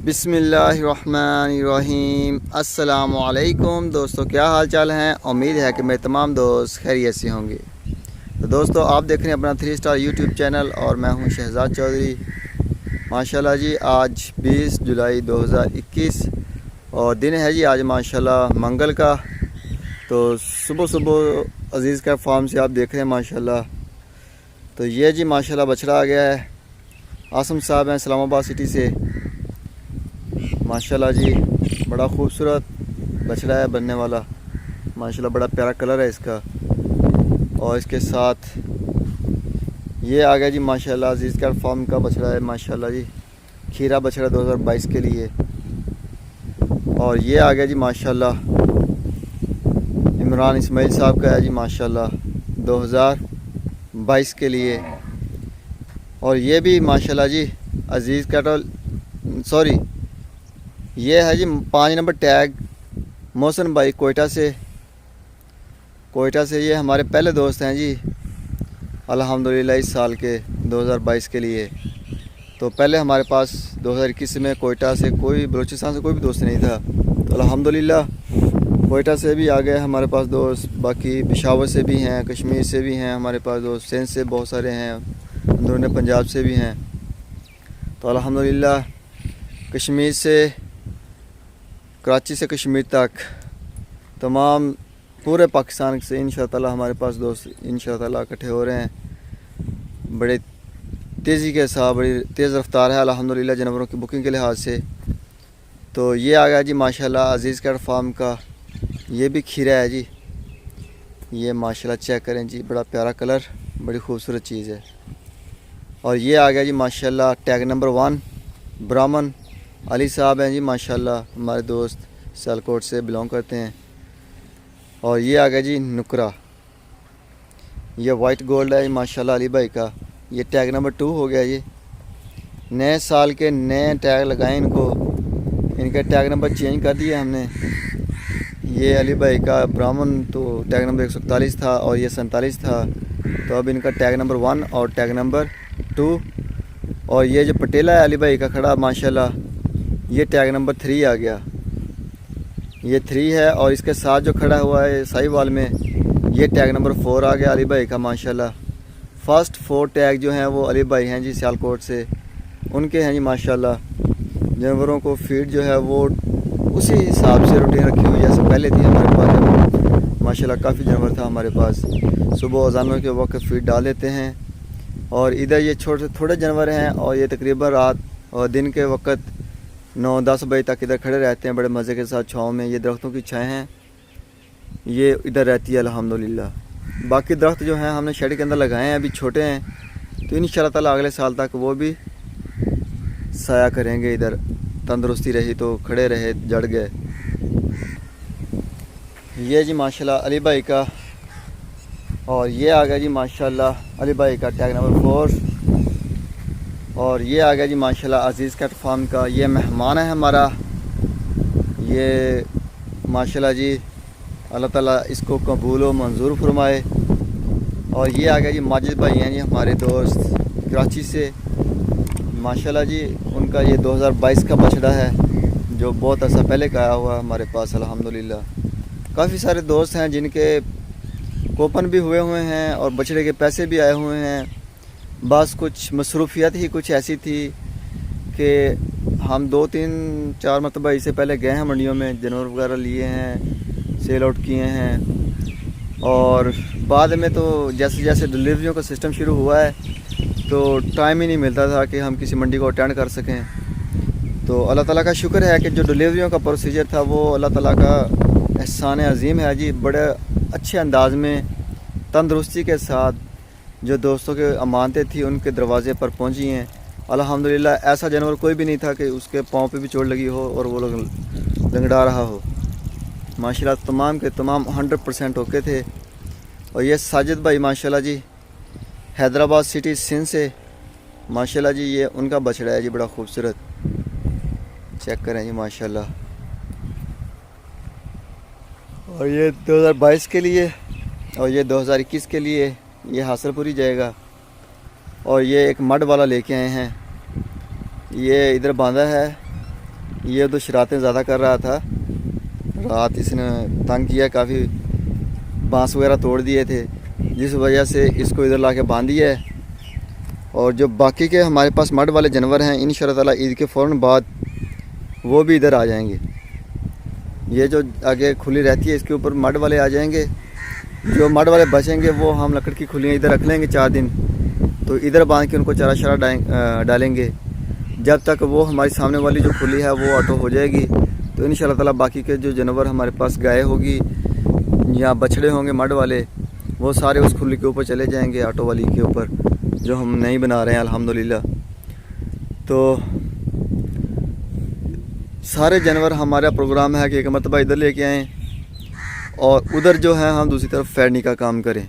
बिस्मिल्लाहिर्रहमानिर्रहीम। अस्सलामुअलैकुम दोस्तों, क्या हाल चाल हैं। उम्मीद है कि मेरे तमाम दोस्त खैरियत से होंगे। तो दोस्तों, आप देख रहे हैं अपना 3 स्टार यूट्यूब चैनल और मैं हूं शहजाद चौधरी। माशाल्लाह जी, आज 20 जुलाई 2021 और दिन है जी आज माशाल्लाह मंगल का। तो सुबह सुबह अज़ीज़ का फार्म से आप देख रहे हैं माशाल्लाह। तो ये जी माशाल्लाह बछड़ा आ गया है। आसम साहब हैं इस्लामाबाद सिटी से। माशाल्लाह जी, बड़ा खूबसूरत बछड़ा है बनने वाला। माशाल्लाह बड़ा प्यारा कलर है इसका। और इसके साथ ये आ गया जी माशाल्लाह अज़ीज़ का फार्म का बछड़ा है माशाल्लाह जी, खीरा बछड़ा 2022 के लिए। और ये आ गया जी माशाल्लाह इमरान इस्माइल साहब का है जी माशाल्लाह 2022 के लिए। और ये भी माशाल्लाह जी अज़ीज़ कैटल ये है जी 5 नंबर टैग मोहसिन भाई कोयटा से। ये हमारे पहले दोस्त हैं जी अल्हम्दुलिल्लाह इस साल के 2022 के लिए। तो पहले हमारे पास 2021 में कोयटा से कोई बलूचिस्तान से कोई भी दोस्त नहीं था। तो अल्हम्दुलिल्लाह कोयटा से भी आ गए हमारे पास दोस्त। बाकी पेशावर से भी हैं, कश्मीर से भी हैं हमारे पास दोस्त, सिंध से बहुत सारे हैं, अंदरूनी पंजाब से भी हैं। तो अल्हम्दुलिल्लाह कश्मीर से, कराची से कश्मीर तक तमाम पूरे पाकिस्तान से इंशाअल्लाह हमारे पास दोस्त इंशाअल्लाह इकट्ठे हो रहे हैं। बड़े तेज़ी के साथ बड़ी तेज़ रफ्तार है अल्हम्दुलिल्लाह जानवरों की बुकिंग के लिहाज से। तो ये आ गया जी माशाल्लाह अज़ीज़ कैट फार्म का। ये भी खीरा है जी। ये माशाल्लाह चेक करें जी, बड़ा प्यारा कलर, बड़ी खूबसूरत चीज़ है। और ये आ गया जी माशाल्लाह टैग नंबर 1 ब्राह्मण अली साहब हैं जी माशाल्लाह, हमारे दोस्त सियालकोट से बिलोंग करते हैं। और ये आ गया जी नुकरा, ये वाइट गोल्ड है माशाल्लाह अली भाई का। ये टैग नंबर 2 हो गया। ये नए साल के नए टैग लगाए इनको, इनका टैग नंबर चेंज कर दिया हमने। ये अली भाई का ब्राह्मण तो टैग नंबर 141 था और ये 47 था। तो अब इनका टैग नंबर 1 और टैग नंबर 2। और ये जो पटेला है अली भाई का खड़ा माशाल्लाह, ये टैग नंबर 3 आ गया। ये 3 है। और इसके साथ जो खड़ा हुआ है साहिवाल में, ये टैग नंबर 4 आ गया अली भाई का माशाल्लाह। फर्स्ट 4 टैग जो हैं वो अली भाई हैं जी सियालकोट से, उनके हैं जी माशाल्लाह। जानवरों को फीड जो है वो उसी हिसाब से रूटीन रखी हुई जैसे पहले थी हमारे पास। माशाल्लाह काफ़ी जानवर था हमारे पास। सुबह अज़ानों के वक्त फीड डाल देते हैं। और इधर ये छोटे थोड़े जानवर हैं और ये तकरीबन रात और दिन के वक्त 9-10 बजे तक इधर खड़े रहते हैं बड़े मज़े के साथ छाँव में। ये दरख्तों की छाएँ हैं, ये इधर रहती है अल्हम्दुलिल्लाह। बाकी दरख्त जो हैं हमने शेड के अंदर लगाए हैं, अभी छोटे हैं। तो इंशाअल्लाह ताला अगले साल तक वो भी साया करेंगे। इधर तंदुरुस्ती रही तो खड़े रहे, जड़ गए। ये जी माशाल्लाह अली भाई का। और ये आ गया जी माशाल्लाह अली भाई का टैग नंबर 4। और ये आ गया जी माशाल्लाह अज़ीज़ कैट फार्म का। ये मेहमान है हमारा। ये माशाल्लाह जी अल्लाह ताला इसको कबूल व मंजूर फरमाए। और ये आ गया जी माजिद भाई हैं जी हमारे दोस्त कराची से माशाल्लाह जी। उनका ये 2022 का बछड़ा है जो बहुत अर्सा पहले का आया हुआ है हमारे पास अल्हम्दुलिल्लाह। काफ़ी सारे दोस्त हैं जिनके कोपन भी हुए हैं और बछड़े के पैसे भी आए हुए हैं। बस कुछ मसरूफियत ही कुछ ऐसी थी कि हम 2-3-4 मरतबा इससे पहले गए हैं मंडियों में, जानवर वगैरह लिए हैं, सेल आउट किए हैं। और बाद में तो जैसे जैसे डिलीवरियों का सिस्टम शुरू हुआ है तो टाइम ही नहीं मिलता था कि हम किसी मंडी को अटेंड कर सकें। तो अल्लाह ताला का शुक्र है कि जो डिलीवरियों का प्रोसीजर था वो अल्लाह ताला का एहसान अज़ीम है जी। बड़े अच्छे अंदाज में तंदुरुस्ती के साथ जो दोस्तों के अमानतें थी उनके दरवाज़े पर पहुंची हैं अल्हम्दुलिल्लाह। ऐसा जानवर कोई भी नहीं था कि उसके पाँव पे भी चोट लगी हो और वो लोग लंगड़ा रहा हो। माशाल्लाह तमाम के तमाम 100% ओके थे। और ये साजिद भाई माशाल्लाह जी हैदराबाद सिटी सिंध से माशाल्लाह जी, ये उनका बछड़ा है जी, बड़ा खूबसूरत। चेक करें जी माशाल्लाह। और ये 2022 के लिए और ये 2021 के लिए ये हासिलपुरी जाएगा। और ये एक मड वाला लेके आए हैं, ये इधर बांधा है ये तो शरारतें ज़्यादा कर रहा था। रात इसने तंग किया, काफ़ी बांस वगैरह तोड़ दिए थे, जिस वजह से इसको इधर ला के बांध दिया है। और जो बाकी के हमारे पास मड वाले जानवर हैं, इंशाअल्लाह ताला ईद के फ़ौरन बाद वो भी इधर आ जाएंगे। ये जो आगे खुली रहती है इसके ऊपर मड वाले आ जाएंगे। जो मड वाले बचेंगे वो हम लकड़ की खुलियाँ इधर रख लेंगे 4 दिन, तो इधर बांध के उनको चारा शरा डालेंगे। जब तक वो हमारी सामने वाली जो खुली है वो ऑटो हो जाएगी, तो इंशाअल्लाह ताला बाकी के जो जानवर हमारे पास गाय होगी या बछड़े होंगे मड वाले, वो सारे उस खुली के ऊपर चले जाएंगे, ऑटो वाली के ऊपर जो हम नहीं बना रहे हैं अल्हम्दुलिल्लाह। तो सारे जानवर हमारा प्रोग्राम है कि एक मरतबा इधर लेके आएँ और उधर जो है हम दूसरी तरफ फैरनी का काम करें।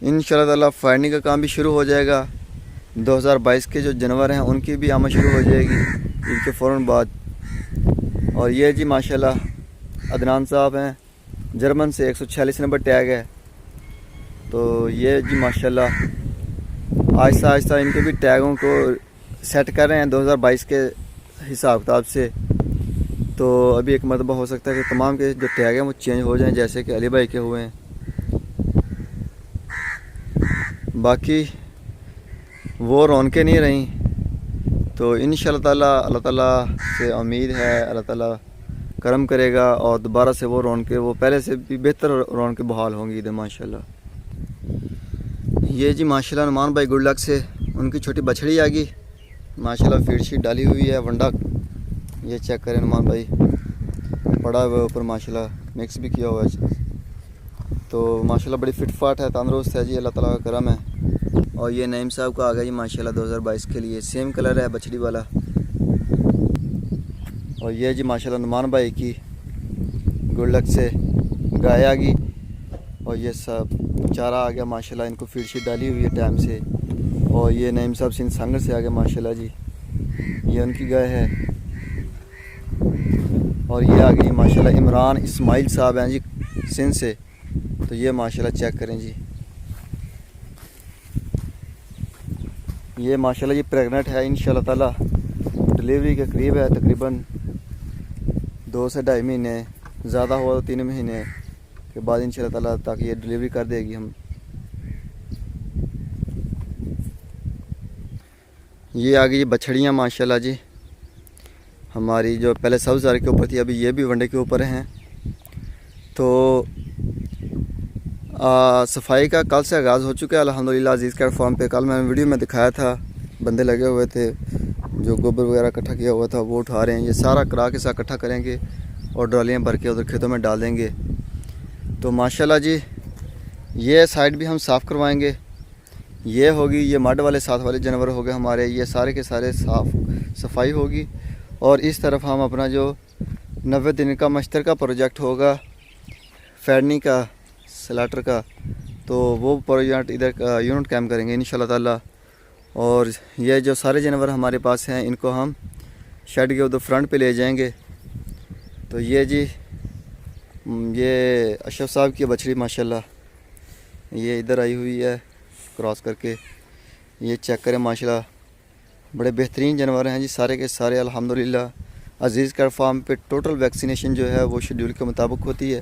इंशाअल्लाह ताला फैरनी का काम भी शुरू हो जाएगा। 2022 के जो जानवर हैं उनकी भी आमद शुरू हो जाएगी इनके फ़ौरन बाद। और ये जी माशाल्लाह अदनान साहब हैं, जर्मन से 146 नंबर टैग है। तो ये जी माशाल्लाह आहिस्ता आहिस्ता इनके भी टैगों को सेट कर रहे हैं 2022 के हिसाब किताब से। तो अभी एक मरतबा हो सकता है कि तमाम के जो टैग हैं वो चेंज हो जाएं, जैसे कि अली भाई के हुए हैं। बाकी वो रौनकें नहीं रहीं, तो इंशाअल्लाह ताला अल्लाह ताला से उम्मीद है अल्लाह ताला करम करेगा और दोबारा से वो रौनकें, वो पहले से भी बेहतर रौनकें बहाल होंगी इधर माशाल्लाह। ये जी माशाल्लाह नुमान भाई गुड लक से उनकी छोटी बछड़ी आ गई माशाल्लाह, फीड शीट डाली हुई है वंडा। ये चेक करें नुमान भाई, पड़ा हुआ ऊपर माशाल्लाह, मिक्स भी किया हुआ है। तो माशाल्लाह बड़ी फिट फाट है, तंदुरुस्त है जी, अल्लाह ताला का करम है। और ये नईम साहब का आ गया जी माशाल्लाह 2022 के लिए, सेम कलर है बछड़ी वाला। और ये जी माशाल्लाह नुमान भाई की गुड लक से गाय आ गई और ये सब चारा आ गया माशाल्लाह, इनको फीड शीट डाली हुई है टाइम से। और ये नईम साहब सिंध संगर से आ गए माशाल्लाह जी, ये उनकी गाय है। और ये आ गई माशाल्लाह इमरान इस्माइल साहब हैं जी सिंध से। तो ये माशाल्लाह चेक करें जी, ये माशाल्लाह ये प्रेग्नेंट है, इंशाल्लाह ताला डिलीवरी के करीब है, तकरीबन 2 से 2.5 महीने, ज़्यादा हुआ तो 3 महीने के बाद इंशाल्लाह ताला ताकि ये डिलीवरी कर देगी हम। ये आ गई बछड़ियाँ माशाल्लाह जी हमारी, जो पहले सब्ज़ के ऊपर थी अभी ये भी वनडे के ऊपर हैं। तो सफाई का कल से आगाज़ हो चुका है अल्हम्दुलिल्लाह। अजीज़ कैट फार्म पे कल मैंने वीडियो में दिखाया था, बंदे लगे हुए थे, जो गोबर वगैरह इकट्ठा किया हुआ था वो उठा रहे हैं। ये सारा करा के साथ इकट्ठा करेंगे और ट्रालियाँ भर के उधर खेतों में डाल देंगे। तो माशाल्लाह जी ये साइड भी हम साफ़ करवाएंगे। ये होगी, ये मड वाले साथ वाले जानवर हो गए हमारे, ये सारे के सारे सफाई होगी। और इस तरफ हम अपना जो 90 दिन का मश्तरका प्रोजेक्ट होगा फैरनी का, स्लाटर का, तो वो प्रोजेक्ट इधर का यूनिट कैम्प करेंगे इंशाल्लाह ताला। और ये जो सारे जानवर हमारे पास हैं इनको हम शेड के उधर फ्रंट पे ले जाएंगे। तो ये जी ये अशरफ साहब की बछड़ी माशाल्लाह ये इधर आई हुई है क्रॉस करके। ये चेक करें माशाल्लाह बड़े बेहतरीन जानवर हैं जी सारे के सारे अल्हम्दुलिल्लाह। अजीज़ कैट फार्म पे टोटल वैक्सीनेशन जो है वो शेड्यूल के मुताबिक होती है।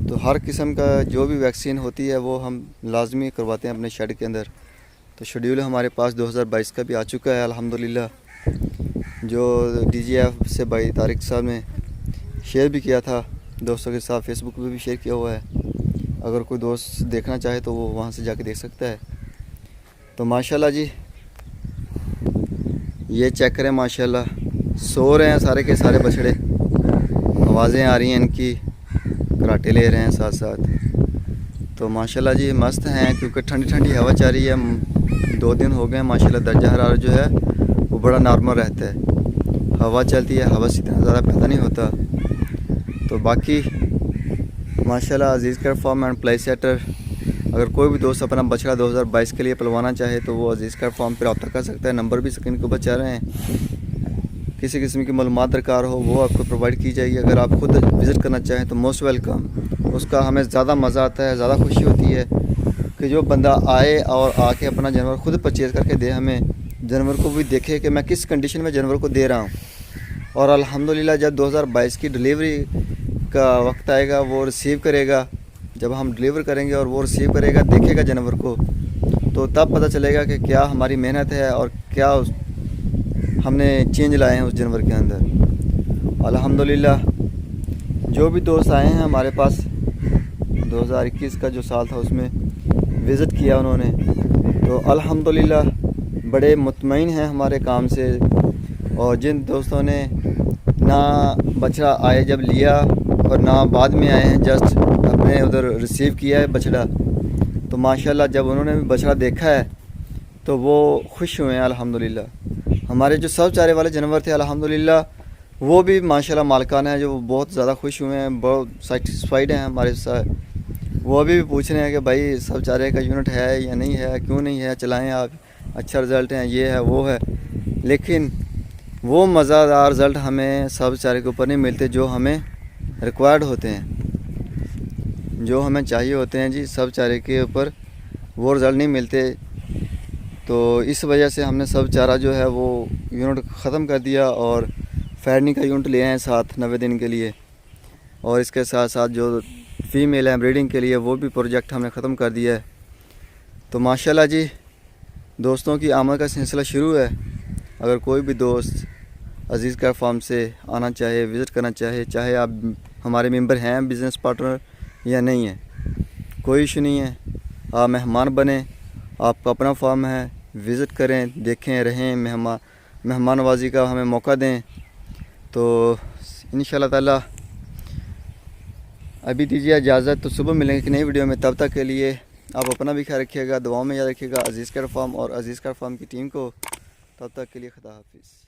तो हर किस्म का जो भी वैक्सीन होती है वो हम लाजमी करवाते हैं अपने शेड के अंदर। तो शेड्यूल हमारे पास 2022 का भी आ चुका है अल्हम्दुलिल्लाह, जो DGF से भाई तारिक साहब ने शेयर भी किया था दोस्तों के साथ, फेसबुक पे भी शेयर किया हुआ है। अगर कोई दोस्त देखना चाहे तो वो वहाँ से जाके देख सकता है। तो माशाल्लाह जी ये चेक करें माशाल्लाह सो रहे हैं सारे के सारे बछड़े, आवाज़ें आ रही हैं इनकी, कराटे ले रहे हैं साथ साथ। तो माशाल्लाह जी मस्त हैं क्योंकि ठंडी ठंडी हवा चल रही है। 2 दिन हो गए माशाल्लाह, दर्जा हरारत जो है वो बड़ा नॉर्मल रहता है, हवा चलती है, हवा से इतना ज़्यादा पैदा नहीं होता। तो बाकी माशाल्लाह Aziz cat farm and play setter, अगर कोई भी दोस्त अपना बछड़ा 2022 के लिए पलवाना चाहे तो वो अजीज़ कैट फार्म पर रब्ता कर सकता है। नंबर भी स्क्रीन के ऊपर चल रहे हैं। किसी किस्म की मालूमात दरकार हो वो आपको प्रोवाइड की जाएगी। अगर आप खुद विज़िट करना चाहें तो मोस्ट वेलकम। उसका हमें ज़्यादा मज़ा आता है, ज़्यादा खुशी होती है कि जो बंदा आए और आके अपना जानवर खुद परचेज़ करके दे, हमें जानवर को भी देखे कि मैं किस कंडीशन में जानवर को दे रहा हूँ। और अल्हम्दुलिल्लाह जब 2022 की डिलीवरी का वक्त आएगा वो रिसीव करेगा। जब हम डिलीवर करेंगे और वो रिसीव करेगा, देखेगा जानवर को, तो तब पता चलेगा कि क्या हमारी मेहनत है और क्या हमने चेंज लाए हैं उस जानवर के अंदर। अल्हम्दुलिल्लाह जो भी दोस्त आए हैं हमारे पास 2021 का जो साल था उसमें विज़िट किया उन्होंने, तो अल्हम्दुलिल्लाह बड़े मुतमईन हैं हमारे काम से। और जिन दोस्तों ने ना बछड़ा आए जब लिया और ना बाद में आए हैं, जस्ट अपने उधर रिसीव किया है बछड़ा, तो माशाल्लाह जब उन्होंने भी बछड़ा देखा है तो वो खुश हुए हैं अल्हम्दुलिल्लाह। हमारे जो सब चारे वाले जानवर थे अल्हम्दुलिल्लाह वो भी माशाल्लाह मालिकान हैं जो बहुत ज़्यादा खुश हुए हैं, बहुत सेटिस्फाइड हैं हमारे साथ। वो अभी भी पूछ रहे हैं कि भाई सब चारे का यूनिट है या नहीं है, क्यों नहीं है, चलाएं आप, अच्छा रिज़ल्ट है, ये है वो है। लेकिन वो मज़ेदार रिज़ल्ट हमें सब चारे के ऊपर नहीं मिलते जो हमें रिक्वायर्ड होते हैं, जो हमें चाहिए होते हैं जी। सब चारे के ऊपर वो रिज़ल्ट नहीं मिलते, तो इस वजह से हमने सब चारा जो है वो यूनिट ख़त्म कर दिया और फैटनिंग का यूनिट ले आए हैं साथ 90 दिन के लिए। और इसके साथ साथ जो फ़ीमेल है ब्रीडिंग के लिए वो भी प्रोजेक्ट हमने ख़त्म कर दिया है। तो माशाल्लाह जी दोस्तों की आमद का सिलसिला शुरू है। अगर कोई भी दोस्त अज़ीज़ केयर फार्म से आना चाहे, विज़िट करना चाहे, चाहे आप हमारे मेंबर हैं बिज़नेस पार्टनर या नहीं है, कोई इशू नहीं है। आप मेहमान बने, आपका अपना फार्म है, विज़िट करें, देखें, रहें, मेहमान नवाजी का हमें मौका दें। तो इंशाल्लाह ताला अभी दीजिए इजाज़त, तो सुबह मिलेंगे कि नई वीडियो में। तब तक के लिए आप अपना भी ख्याल रखिएगा, दुआओं में याद रखिएगा अज़ीज़ केयर फार्म और अज़ीज़ केयर फार्म की टीम को। तब तक के लिए खुदा हाफिज़।